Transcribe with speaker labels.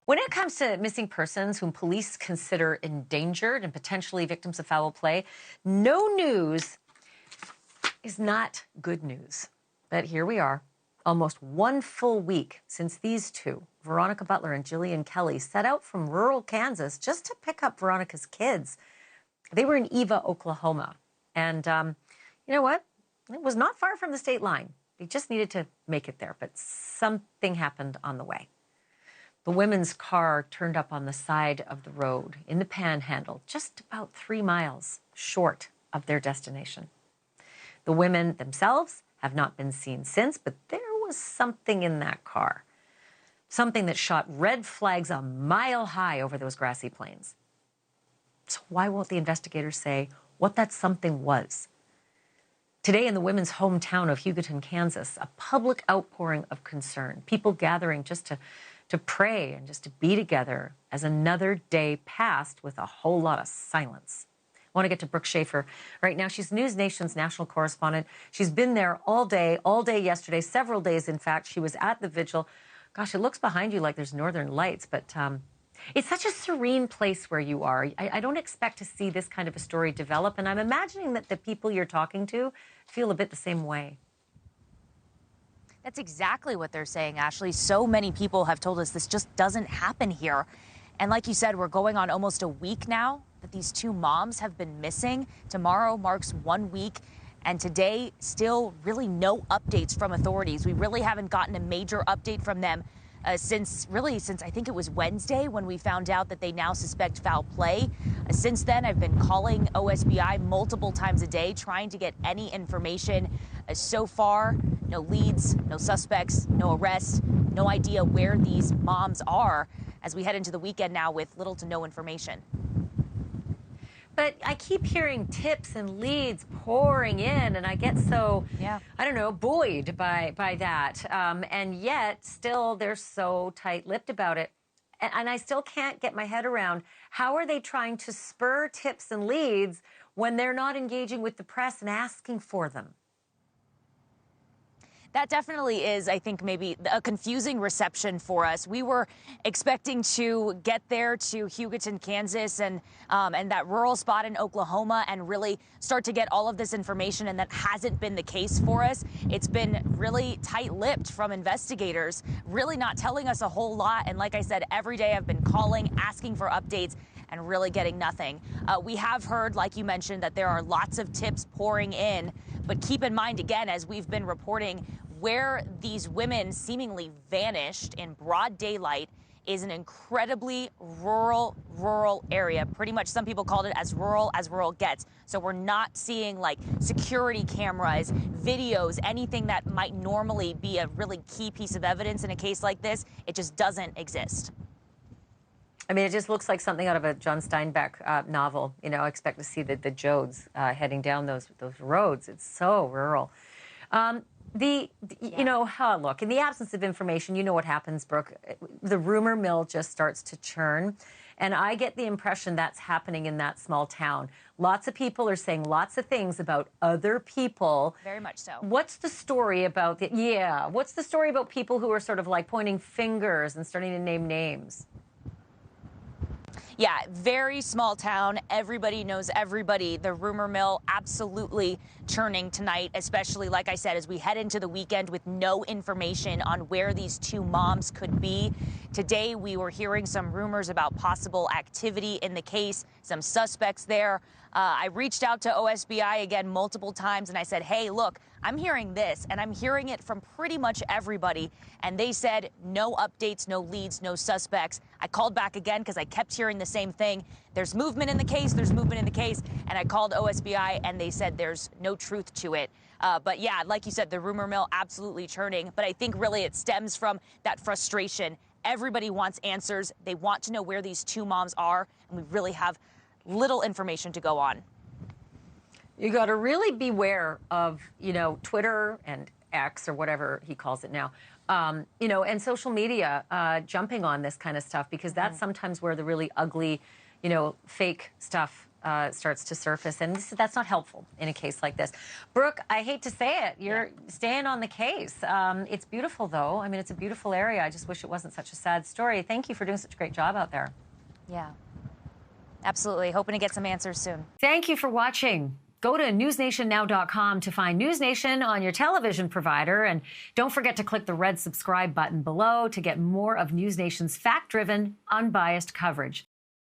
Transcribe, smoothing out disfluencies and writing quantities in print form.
Speaker 1: When it comes to missing persons whom police consider endangered and potentially victims of foul play, no news is not good news. But here we are, almost one full week since these two, Veronica Butler and Jilian Kelley, set out from rural Kansas just to pick up Veronica's kids. They were in Eva, Oklahoma. And you know what? It was not far from the state line. They just needed to make it there, but something happened on the way. The women's car turned up on the side of the road in the Panhandle, just about 3 miles short of their destination. The women themselves have not been seen since, but there was something in that car, something that shot red flags a mile high over those grassy plains. So why won't the investigators say what that something was? Today in the women's hometown of Hugoton, Kansas, a public outpouring of concern, people gathering just to pray and just to be together as another day passed with a whole lot of silence. I want to get to Brooke Shafer right now. She's NewsNation's national correspondent. She's been there all day yesterday, several days, in fact. She was at the vigil. Gosh, it looks behind you like there's northern lights, but it's such a serene place where you are. I don't expect to see this kind of a story develop, and I'm imagining that the people you're talking to feel a bit the same way.
Speaker 2: That's exactly what they're saying, Ashleigh. So many people have told us this just doesn't happen here. And like you said, we're going on almost a week now that these two moms have been missing. Tomorrow marks 1 week. And today, still really no updates from authorities. We really haven't gotten a major update from them since I think it was Wednesday when we found out that they now suspect foul play. Since then, I've been calling OSBI multiple times a day, trying to get any information. So far, no leads, no suspects, no arrests, no idea where these moms are as we head into the weekend now with little to no information.
Speaker 1: But I keep hearing tips and leads pouring in, and I get so, I don't know, buoyed by that. And yet, still, they're so tight-lipped about it. And I still can't get my head around how are they trying to spur tips and leads when they're not engaging with the press and asking for them?
Speaker 2: That definitely is, I think, maybe a confusing reception for us. We were expecting to get there to Hugoton, Kansas, and that rural spot in Oklahoma and really start to get all of this information, and that hasn't been the case for us. It's been really tight-lipped from investigators, really not telling us a whole lot. And like I said, every day I've been calling, asking for updates, and really getting nothing. We have heard, like you mentioned, that there are lots of tips pouring in, but keep in mind, again, as we've been reporting, where these women seemingly vanished in broad daylight is an incredibly rural area. Pretty much some people called it as rural gets. So we're not seeing like security cameras, videos, anything that might normally be a really key piece of evidence in a case like this. It just doesn't exist.
Speaker 1: I mean, it just looks like something out of a John Steinbeck novel. You know, I expect to see the Jodes heading down those roads. It's so rural. You know, look, in the absence of information, you know what happens, Brooke. The rumor mill just starts to churn. And I get the impression that's happening in that small town. Lots of people are saying lots of things about other people.
Speaker 2: Very much so.
Speaker 1: What's the story about what's the story about people who are sort of like pointing fingers and starting to name names?
Speaker 2: Yeah, very small town. Everybody knows everybody. The rumor mill absolutely churning tonight, especially, like I said, as we head into the weekend with no information on where these two moms could be. Today, we were hearing some rumors about possible activity in the case, some suspects there. I reached out to OSBI again multiple times, and I said, hey, look, I'm hearing this, and I'm hearing it from pretty much everybody. And they said no updates, no leads, no suspects. I called back again because I kept hearing the same thing. There's movement in the case, there's movement in the case. And I called OSBI, and they said there's no truth to it. But yeah, like you said, the rumor mill absolutely churning. But I think really it stems from that frustration. Everybody wants answers. They want to know where these two moms are, and we really have little information to go on.
Speaker 1: You got to really beware of, you know, Twitter and X or whatever he calls it now, you know, and social media jumping on this kind of stuff, because that's sometimes where the really ugly, you know, fake stuff starts to surface. And that's not helpful in a case like this. Brooke, I hate to say it, you're staying on the case. It's beautiful, though. I mean, it's a beautiful area. I just wish it wasn't such a sad story. Thank you for doing such a great job out there.
Speaker 2: Yeah, absolutely. Hoping to get some answers soon.
Speaker 1: Thank you for watching. Go to newsnationnow.com to find NewsNation on your television provider. And don't forget to click the red subscribe button below to get more of NewsNation's fact-driven, unbiased coverage.